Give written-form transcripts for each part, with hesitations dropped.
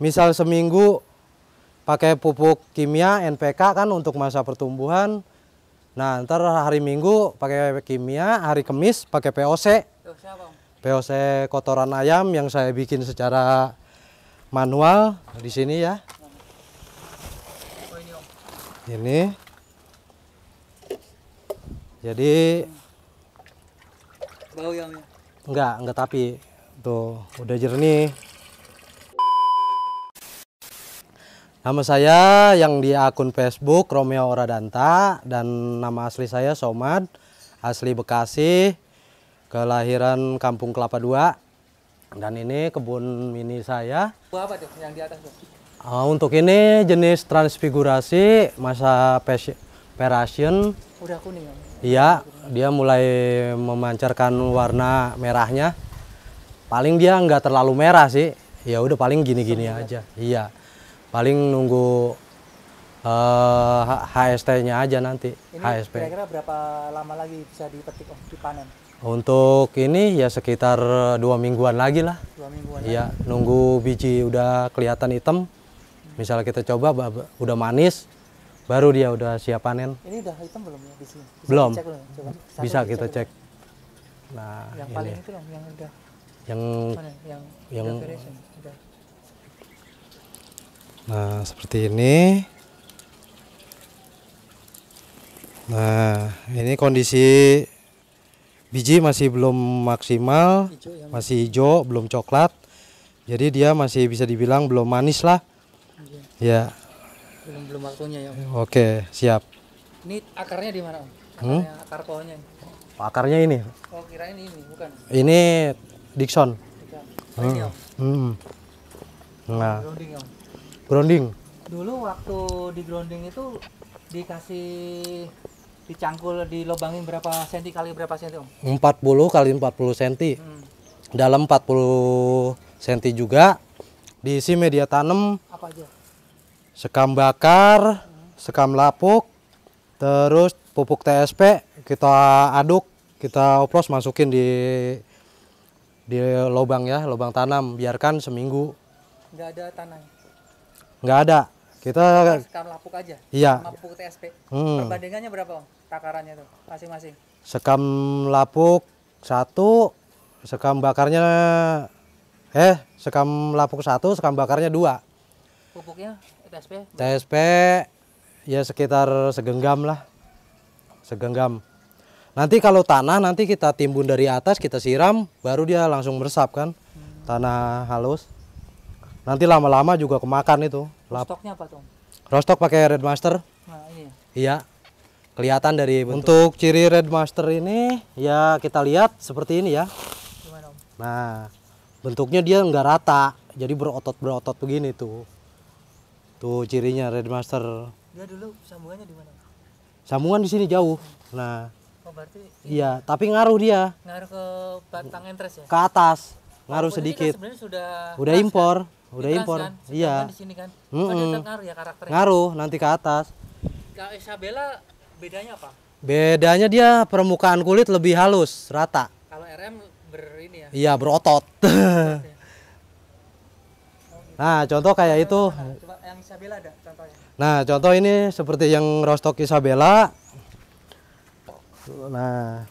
misal seminggu pakai pupuk kimia NPK kan untuk masa pertumbuhan. Nah, ntar hari Minggu pakai kimia, hari Kamis pakai POC. POC kotoran ayam yang saya bikin secara manual di sini ya. Ini. Jadi bau yang enggak tapi tuh udah jernih. Nama saya yang di akun Facebook Romeo Oradanta dan nama asli saya Somad, asli Bekasi, kelahiran Kampung Kelapa II. Dan ini kebun mini saya. apa tuh yang di atas tuh? Untuk ini jenis transfigurasi masa Perasian. Udah kuning ya? Iya, dia mulai memancarkan warna merahnya. Paling dia nggak terlalu merah sih. Ya udah paling gini-gini aja. Iya. Paling nunggu HST-nya aja nanti. Ini HSP. kira-kira berapa lama lagi bisa dipetik dipanen? Untuk ini ya sekitar 2 mingguan lagi lah. 2 mingguan. Iya, nunggu biji udah kelihatan hitam. Misalnya kita coba udah manis, baru dia udah siap panen. Ini udah hitam belum ya di sini? Belum. Cek dulu, coba. Bisa kita cek. Nah, yang ini. paling itu dong, yang udah Yang mana? Yang udah beresin, udah. Nah, seperti ini. Nah, ini kondisi biji masih belum maksimal, Hijau ya, masih hijau, belum coklat. Jadi dia masih bisa dibilang belum manis lah. Ya. Belum waktunya ya. Oke, siap. Ini akarnya di mana? Akar pohonnya. Akarnya ini. Oh, kirain ini bukan. Ini Dickson. Ini Om. Nah, Grounding Om. grounding. Dulu waktu di grounding itu dikasih dicangkul dilobangin berapa senti kali berapa senti Om? 40 kali 40 cm. Dalam 40 cm juga diisi media tanam, Apa aja? sekam bakar, sekam lapuk, terus pupuk TSP kita aduk, kita oplos masukin di lubang ya, lubang tanam, biarkan seminggu. Nggak ada tanah. Nggak ada. Kita Sekam lapuk aja. iya. Sama pupuk TSP. Perbandingannya berapa Om? Takarannya tuh masing-masing. Sekam lapuk 1, sekam bakarnya sekam lapuk 1, sekam bakarnya 2. Pupuknya TSP? TSP ya sekitar segenggam lah. Segenggam. Nanti kalau tanah nanti kita timbun dari atas, kita siram, baru dia langsung meresap kan. Tanah halus. Nanti lama-lama juga kemakan itu. Stoknya apa tuh? Rostok pakai Red Master. Nah, ini ya. Iya. Kelihatan dari bentuk. Untuk ciri Red Master ini ya kita lihat seperti ini ya. Gimana Om? Nah, bentuknya dia nggak rata. Jadi berotot-berotot begini tuh. Tuh cirinya Red Master. Dia dulu sambungannya di mana? Sambungan di sini jauh. Nah, Oh, berarti iya, tapi ngaruh dia ngaruh ke batang entres ya? ke atas. Ngaruh Walaupun ini sedikit. kan sebenarnya sudah Udah keras, impor, kan? udah Keras, impor. kan? Iya. Sedangkan di sini kan. Oh, dia tetap ngaruh ya karakternya. Ngaruh nanti ke atas. Kalau Isabella bedanya apa? Bedanya dia permukaan kulit lebih halus, rata. Kalau RM ini ya. Iya, berotot. Nah, contoh kayak itu. Coba yang Isabella ada contohnya. Nah, contoh ini seperti yang Rostok Isabella. Nah,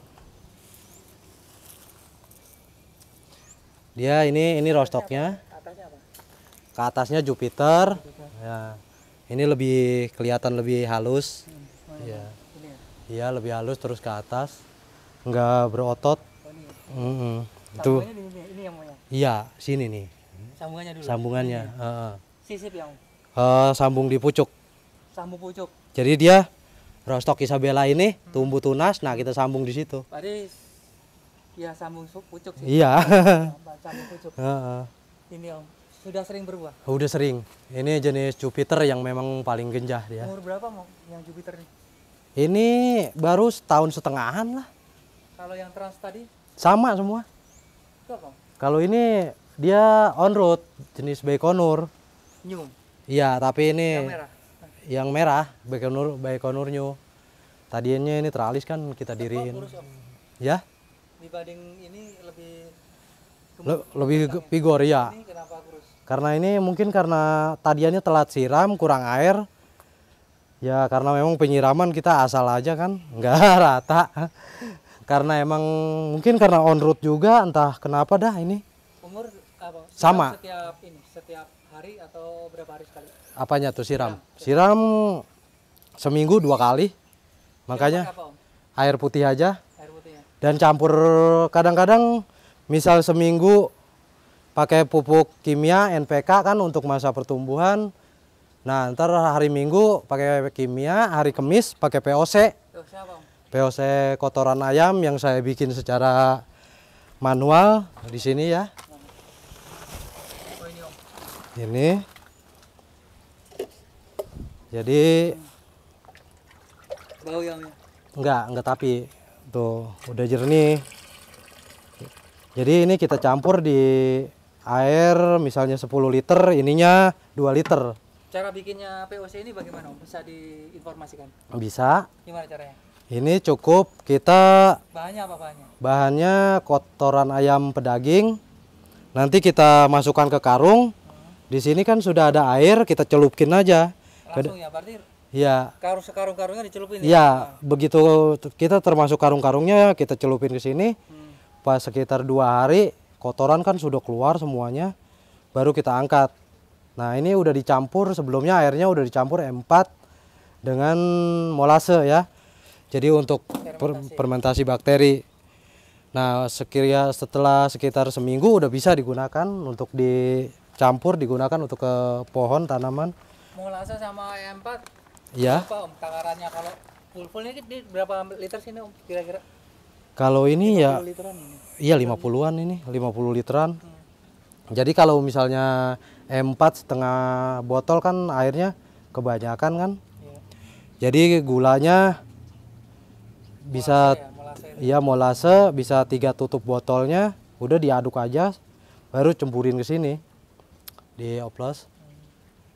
dia ini Rostoknya. Atasnya apa? Ke atasnya Jupiter. Ya. Ini lebih kelihatan lebih halus. Iya. Ini ya. Iya, lebih halus terus ke atas. Enggak berotot. Oh, ini ya. Itu. Sambungannya di ini yang maunya. Iya, sini nih. Sambungannya dulu. Sambungannya. Sisip yang Sambung di pucuk. sambung pucuk. Jadi dia Rostok Isabella ini tumbuh tunas. Nah, kita sambung di situ. Berarti ya sambung pucuk sih. Iya. Sambung pucuk. Heeh. Ini Om, sudah sering berbuah. Udah sering. Ini jenis Jupiter yang memang paling genjah dia. Umur berapa mau yang Jupiter ini? Ini baru setahun setengahan lah. Kalau yang trans tadi Sama semua. itu apa? Kalau ini dia on road jenis Baikonur. New. Iya, tapi ini Yang merah. yang merah Baikonur New. Tadinya ini teralis kan kita diriin. Kurus Om. Ya, Dibanding ini lebih lebih vigor ya. ini kenapa kurus? Karena ini mungkin karena tadiannya telat siram, kurang air. Ya karena memang penyiraman kita asal aja kan, nggak rata. Karena emang mungkin karena on road juga, entah kenapa dah ini. Umur apa? Sama. Setiap hari atau berapa hari sekali? Apanya tuh siram? Siram seminggu 2 kali. Makanya Apa, Om? air putih aja. Air putih ya. Dan campur kadang-kadang misal seminggu pakai pupuk kimia NPK kan untuk masa pertumbuhan. Nah, ntar hari Minggu pakai kimia, hari Kamis pakai POC. Tuh, siapa, Om? POC kotoran ayam yang saya bikin secara manual di sini ya. Oh, ini, Om. Ini. Jadi Bau ya, Om, ya? enggak tapi tuh udah jernih. Jadi ini kita campur di air misalnya 10 liter, ininya 2 liter. Cara bikinnya POC ini bagaimana, Om? Bisa diinformasikan? Bisa. Gimana caranya? Ini cukup kita Bahannya apa bahannya? bahannya kotoran ayam pedaging. Nanti kita masukkan ke karung. Di sini kan sudah ada air, kita celupkin aja. Langsung ya, berarti Ya, karung-karungnya dicelupin ya begitu kita termasuk karung-karungnya kita celupin ke sini. Pas sekitar 2 hari kotoran kan sudah keluar semuanya, baru kita angkat. Nah ini udah dicampur, sebelumnya airnya udah dicampur M4 dengan molase ya. Jadi untuk fermentasi bakteri. Nah setelah sekitar seminggu udah bisa digunakan untuk dicampur, digunakan untuk ke pohon tanaman. Molase sama E4 Ya. apa, Om, takarannya kalau full ini berapa liter sih, Om, kira-kira? Kalau ini ya 50 literan ini. iya 50-an ini, 50 literan. Jadi kalau misalnya M4 setengah botol kan airnya kebanyakan kan. Iya. Jadi gulanya bisa Molase ya, iya molase bisa 3 tutup botolnya, udah diaduk aja baru cempurin ke sini. Dioplos.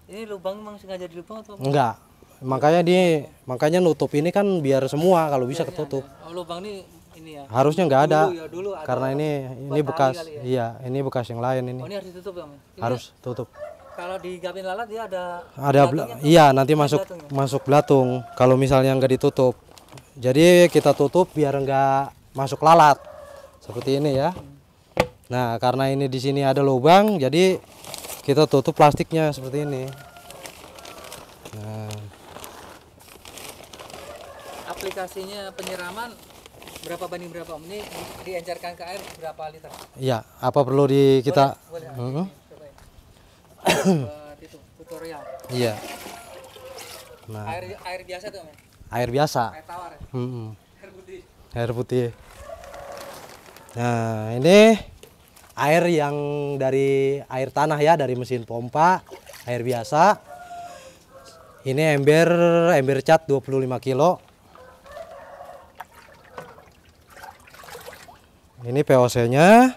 Ini lubang memang sengaja dilubang atau Enggak. Makanya nutup ini kan biar semua kalau bisa ketutup. Oh, lubang ini ya. Harusnya nggak ada. Dulu ada Karena ini bekas kali ya? iya, ini bekas yang lain ini. Oh, ini harus ditutup, Om. Ini Harus tutup. kalau digapin lalat dia ada Iya nanti masuk belatung kalau misalnya nggak ditutup. Jadi kita tutup biar nggak masuk lalat seperti ini ya. Nah karena ini di sini ada lubang jadi kita tutup plastiknya seperti ini. Nah, aplikasinya penyiraman berapa banding berapa, Om? Ini diencerkan ke air berapa liter? iya apa perlu kita Boleh. Coba ya. Buat itu tutorial. Iya. Nah Air biasa tuh, Om, ya? air biasa. Air tawar ya? Air putih. Air putih. Nah ini air yang dari air tanah ya, dari mesin pompa, air biasa. Ini ember cat 25 kilo. Ini POC-nya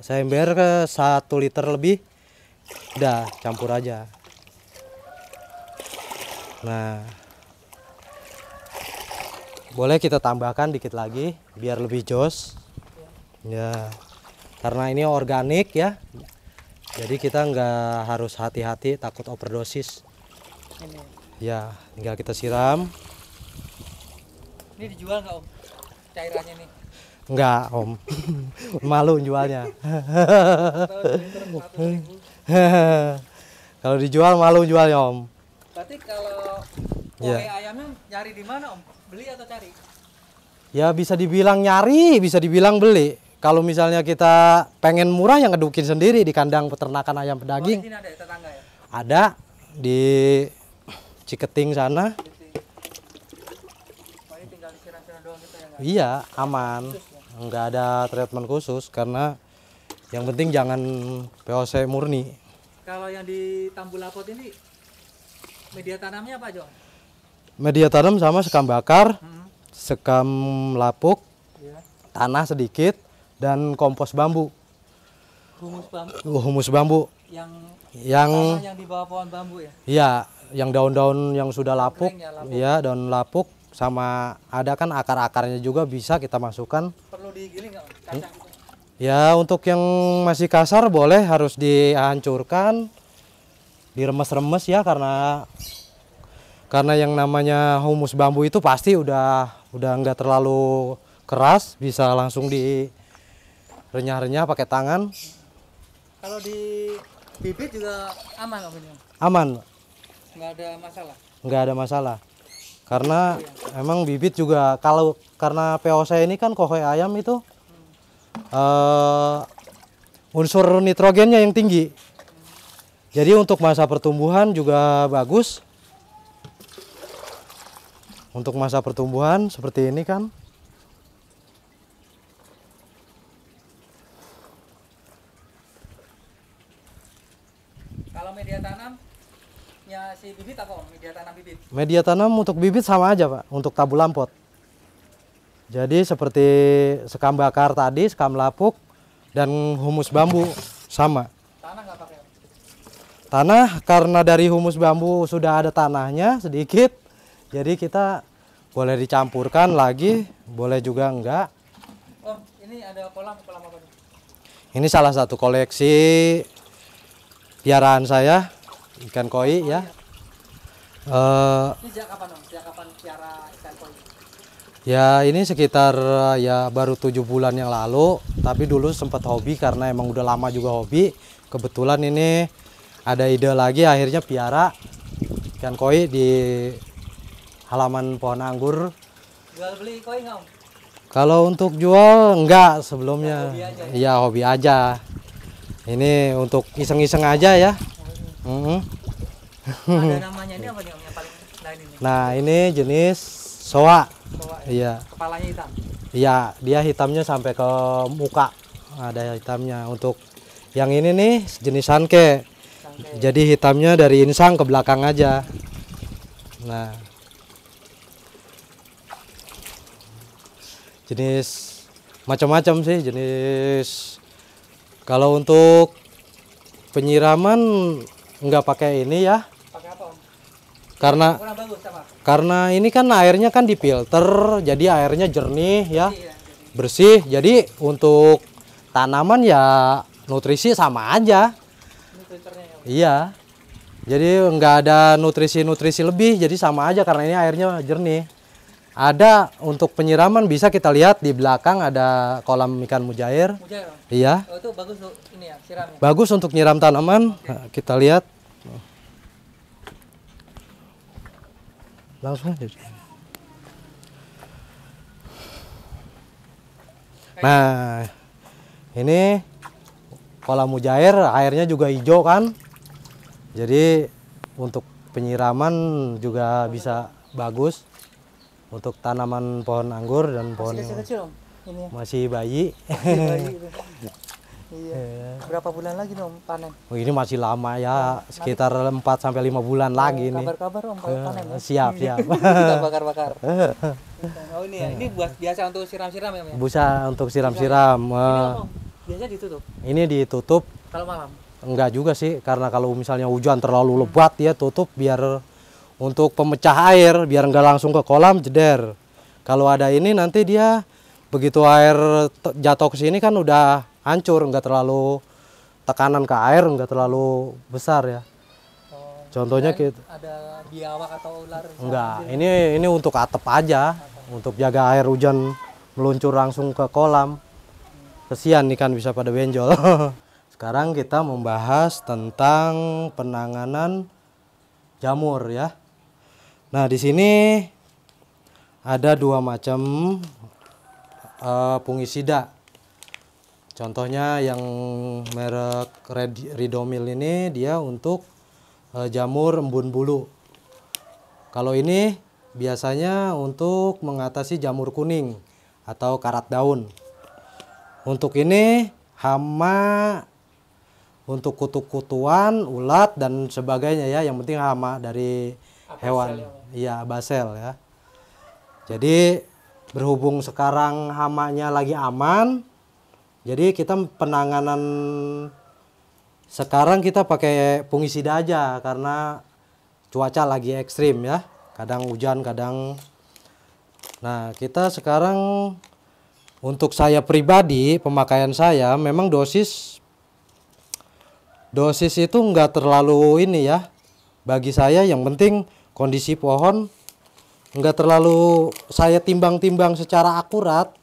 seember ke 1 liter lebih. Udah campur aja. Nah, boleh kita tambahkan dikit lagi biar lebih jos. Ya, karena ini organik ya. Jadi kita nggak harus hati-hati takut overdosis. Ya, tinggal kita siram. Ini dijual nggak, Om? Cairannya nih. Enggak, Om. Malu jualnya. Kalau dijual malu jualnya, Om. Berarti kalau Ya. ayamnya nyari di mana, Om? Beli atau cari? Ya bisa dibilang nyari, bisa dibilang beli. Kalau misalnya kita pengen murah yang ngedukin sendiri di kandang peternakan ayam pedaging. Di sini ada ya, tetangga ya? Ada di Ciketing sana. Oh, ini tinggal disiram-siram doang gitu ya, nggak? Iya, aman. Nggak ada treatment khusus karena yang penting jangan POC murni. Kalau yang di Tambulakot ini media tanamnya apa, Jo? Media tanam sama sekam bakar, sekam lapuk, Iya. tanah sedikit, dan kompos bambu. Humus bambu Humus bambu. yang Yang tanah yang di bawah pohon bambu ya? iya, yang daun-daun yang sudah lapuk, Kering ya, lapuk. iya daun lapuk sama ada kan akar-akarnya juga bisa kita masukkan. Perlu digiling nggak, Om? Kacang gitu? Ya untuk yang masih kasar boleh harus dihancurkan, diremes-remes ya karena yang namanya humus bambu itu pasti udah nggak terlalu keras, bisa langsung direnyah-renyah pakai tangan. Kalau di bibit juga aman Om ini? Aman. Nggak ada masalah? Nggak ada masalah. Karena emang bibit juga karena POC ini kan kohoi ayam itu unsur nitrogennya yang tinggi. Jadi untuk masa pertumbuhan juga bagus. Untuk masa pertumbuhan seperti ini kan. Kalau media tanam ya si bibit apa Om? Media tanam bibit? Media tanam untuk bibit sama aja Pak, untuk tabu lampot. Jadi seperti sekam bakar tadi, sekam lapuk, dan humus bambu sama. Tanah nggak pakai? Tanah karena dari humus bambu sudah ada tanahnya sedikit, jadi kita boleh dicampurkan lagi, boleh juga enggak. Om, ini ada kolam apa nih? Ini salah satu koleksi piaraan saya, ikan koi ya. Ini sejak kapan Om? Sejak kapan piara ikan koi? Ya ini sekitar ya baru 7 bulan yang lalu, tapi dulu sempat hobi karena emang udah lama juga hobi. Kebetulan ini ada ide lagi, akhirnya piara ikan koi di halaman pohon anggur. Jual beli koi nggak Om? Kalau untuk jual enggak sebelumnya, Ya, hobi aja, ya hobi aja. Ini untuk iseng-iseng aja ya. Ada namanya ini apa nih Om yang paling lain ini? Nah ini jenis soa. Bawa Iya. kepalanya hitam. Iya, dia hitamnya sampai ke muka. Ada hitamnya. Untuk yang ini nih jenis sanke. Jadi hitamnya dari insang ke belakang aja. Nah. Jenis macam-macam sih jenis. Kalau untuk penyiraman nggak pakai ini ya. Pakai apa Om? Karena Kurang bagus apa? Karena ini kan airnya kan difilter, jadi airnya jernih ya, Iya, bersih. Jadi untuk tanaman ya nutrisi sama aja. ini filternya ya Om. Iya. Jadi nggak ada nutrisi-nutrisi lebih, jadi sama aja karena ini airnya jernih. Ada untuk penyiraman bisa kita lihat di belakang ada kolam ikan mujair. Mujair Om? Iya. Oh, itu bagus tuh ini ya, siramnya. Bagus untuk nyiram tanaman. Nah, kita lihat. Langsung aja. Nah, ini kolam mujair, airnya juga hijau kan. Jadi untuk penyiraman juga bisa bagus untuk tanaman pohon anggur dan pohon Masih yang kecil-kecil Om. Ini ya. masih bayi. Bayi itu. Iya. Berapa bulan lagi Om panen? Oh, ini masih lama ya, sekitar 4 sampai 5 bulan lagi nih. Kabar-kabar Om kalau panen ya. Siap, siap. Kita bakar-bakar. Oh ini ya, ini buat biasa untuk siram-siram ya Om ya? Busa untuk siram-siram. Ini apa Om? Biasa ditutup Ini ditutup. kalau malam. Enggak juga sih, karena kalau misalnya hujan terlalu lebat ya tutup biar untuk pemecah air, biar enggak langsung ke kolam jeder. Kalau ada ini nanti dia begitu air jatuh ke sini kan udah hancur, enggak terlalu tekanan ke air, enggak terlalu besar ya. Oh, Contohnya dan kita ada biawak atau ular? enggak, ini untuk atap aja, untuk jaga air hujan meluncur langsung ke kolam. Kesian ikan bisa pada benjol. Sekarang kita membahas tentang penanganan jamur ya. Nah, di sini ada 2 macam fungisida. Contohnya yang merek Ridomil ini dia untuk jamur embun bulu. Kalau ini biasanya untuk mengatasi jamur kuning atau karat daun. Untuk ini hama untuk kutu-kutuan, ulat dan sebagainya ya. Yang penting hama dari hewan. Iya, basel ya. Jadi berhubung sekarang hamanya lagi aman, jadi kita penanganan sekarang kita pakai fungisida aja karena cuaca lagi ekstrim ya. Kadang hujan, kadang. Nah, kita sekarang Untuk saya pribadi, pemakaian saya memang dosis itu nggak terlalu ini ya. Bagi saya yang penting kondisi pohon nggak terlalu saya timbang-timbang secara akurat.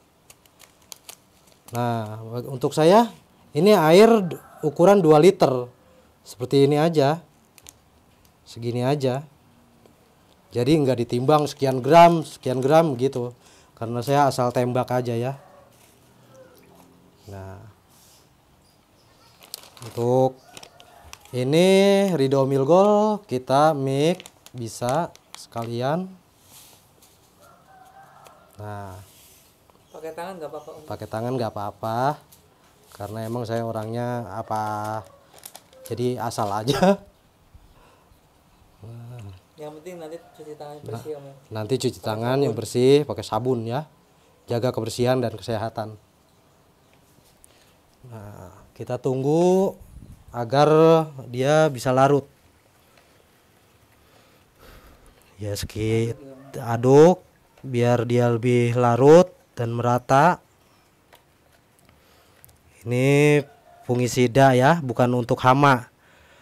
Nah, untuk saya ini air ukuran 2 liter. Seperti ini aja. Segini aja. Jadi nggak ditimbang sekian gram gitu. Karena saya asal tembak aja ya. Nah, untuk ini Ridomil Gold kita mix bisa sekalian. Nah, Pakai tangan nggak apa-apa Om? pakai tangan nggak apa-apa, karena emang saya orangnya jadi asal aja. Yang penting nanti cuci tangan bersih Om. Nanti cuci tangan yang bersih pakai sabun ya, jaga kebersihan dan kesehatan. Nah, kita tunggu agar dia bisa larut. Ya, sedikit aduk biar dia lebih larut dan merata. Ini fungisida ya, bukan untuk hama.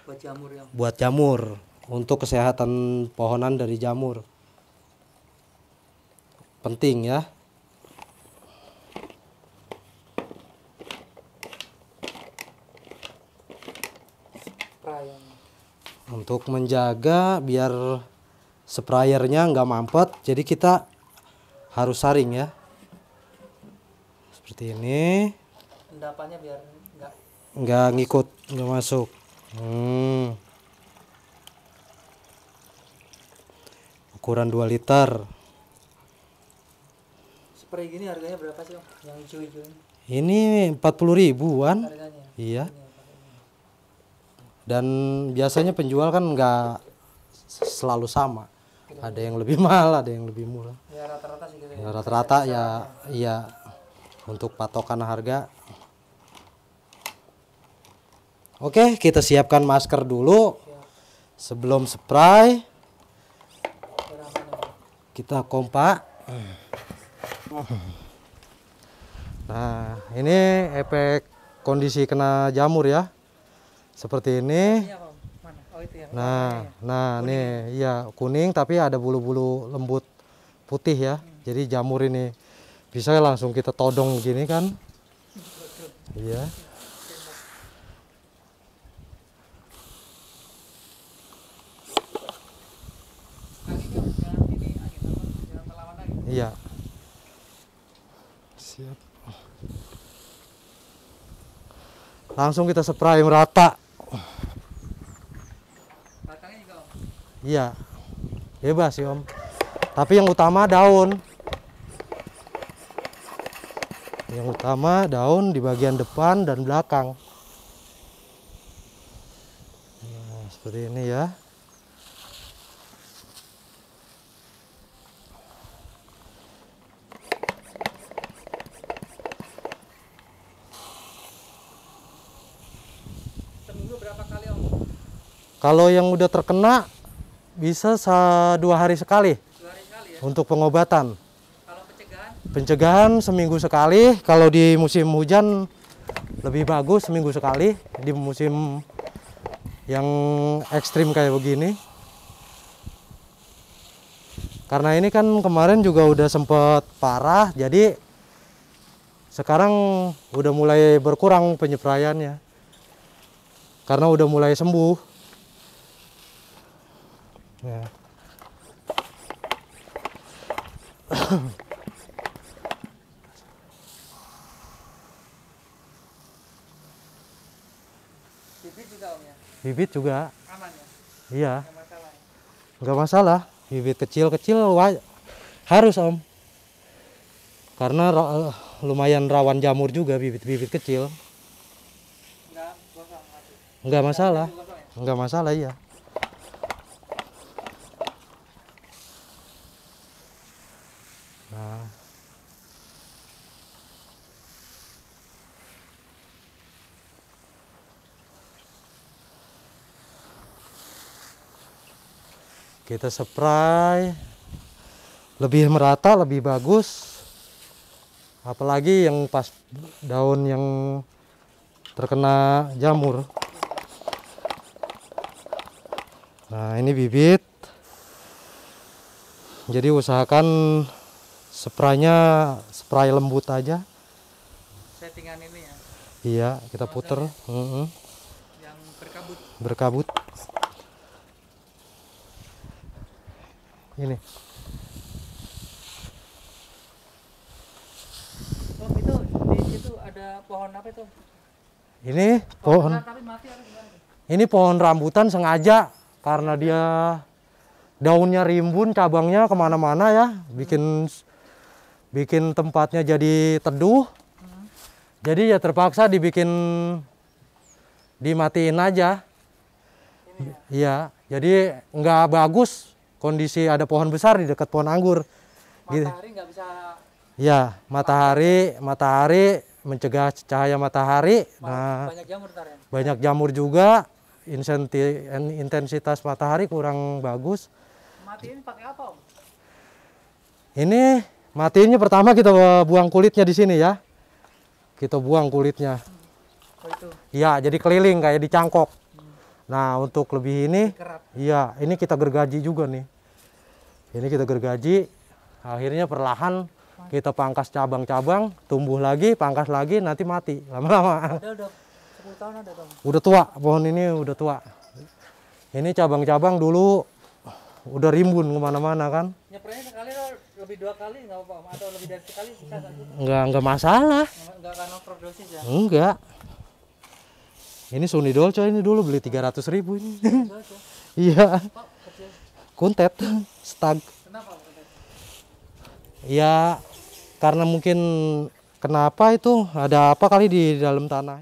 Buat jamur ya. Buat jamur, untuk kesehatan pohonan dari jamur. Penting ya. Untuk menjaga biar sprayernya nggak mampet, jadi kita harus saring ya. Seperti ini. Endapannya biar nggak ngikut, nggak masuk. Ukuran 2 liter. Spray gini harganya berapa sih Om? Yang hijau-hijau ini? Ini 40 ribuan. Harganya? Iya. Dan biasanya penjual kan nggak selalu sama. Ada yang lebih mahal, ada yang lebih murah. Ya rata-rata sih gitu Ya, rata-rata ya, iya. Untuk patokan harga. Oke, kita siapkan masker dulu. Sebelum spray, kita kompak. Nah, ini efek kondisi kena jamur ya. Seperti ini. Nah, nih, iya kuning tapi ada bulu-bulu lembut putih ya. Jadi jamur ini bisa langsung kita todong gini kan. Iya. Iya. Siap. Langsung kita spray merata. Iya, bebas sih Om. Tapi yang utama daun. Yang utama daun di bagian depan dan belakang. Nah, seperti ini ya. Seminggu berapa kali Om? Kalau yang udah terkena bisa 2 hari sekali. 2 hari sekali ya? Untuk pengobatan. Kalau pencegahan? Pencegahan seminggu sekali. Kalau di musim hujan lebih bagus seminggu sekali. Di musim yang ekstrim kayak begini. Karena ini kan kemarin juga udah sempet parah, jadi sekarang udah mulai berkurang penyepraiannya. Karena udah mulai sembuh. Ya. Bibit juga Om ya? Bibit juga. Aman ya? Iya. Nggak masalah ya? Nggak masalah. Bibit kecil-kecil harus Om. Karena lumayan rawan jamur juga bibit-bibit kecil. Nggak gosong mati? Nggak masalah. Gosong ya? Nggak masalah iya. Nah. Kita spray lebih merata, lebih bagus Apalagi yang pas daun yang terkena jamur. Nah, ini bibit. Jadi usahakan spraynya spray lembut aja. Settingan ini ya. Iya, kita puter. Yang berkabut. Berkabut. Ini. Oh, itu di situ ada pohon apa itu? Ini pohon. Tapi mati atau gimana? Ini pohon rambutan sengaja karena dia daunnya rimbun, cabangnya kemana-mana ya, bikin tempatnya jadi teduh. Jadi ya terpaksa dimatiin aja. Iya, jadi nggak bagus kondisi ada pohon besar di dekat pohon anggur. Matahari nggak bisa. Ya, matahari mencegah cahaya matahari. Nah, Banyak jamur ntar ya. banyak jamur juga. Intensitas matahari kurang bagus. Matiin pakai apa, Om? Ini matiinnya pertama kita buang kulitnya di sini ya. Kita buang kulitnya. Oh, itu. Iya, jadi keliling kayak dicangkok. Nah, untuk lebih ini, Kerap. iya, ini kita gergaji juga nih. Ini kita gergaji, akhirnya perlahan kita pangkas cabang-cabang, tumbuh lagi, pangkas lagi, nanti mati lama-lama. Udah 10 tahun ada, Om. Udah tua, pohon ini udah tua. Ini cabang-cabang dulu udah rimbun kemana-mana kan. Nyepraynya sekali atau lebih 2 kali nggak apa-apa? Atau lebih dari sekali bisa nggak sih? Enggak masalah. Nggak akan overdosis ya? Enggak. Ini Suni Dolco ini dulu beli 300.000 ini. Iya. Kok kecil? Kuntet, stag. Kenapa, Om? Ya karena mungkin kenapa itu ada apa kali di dalam tanah.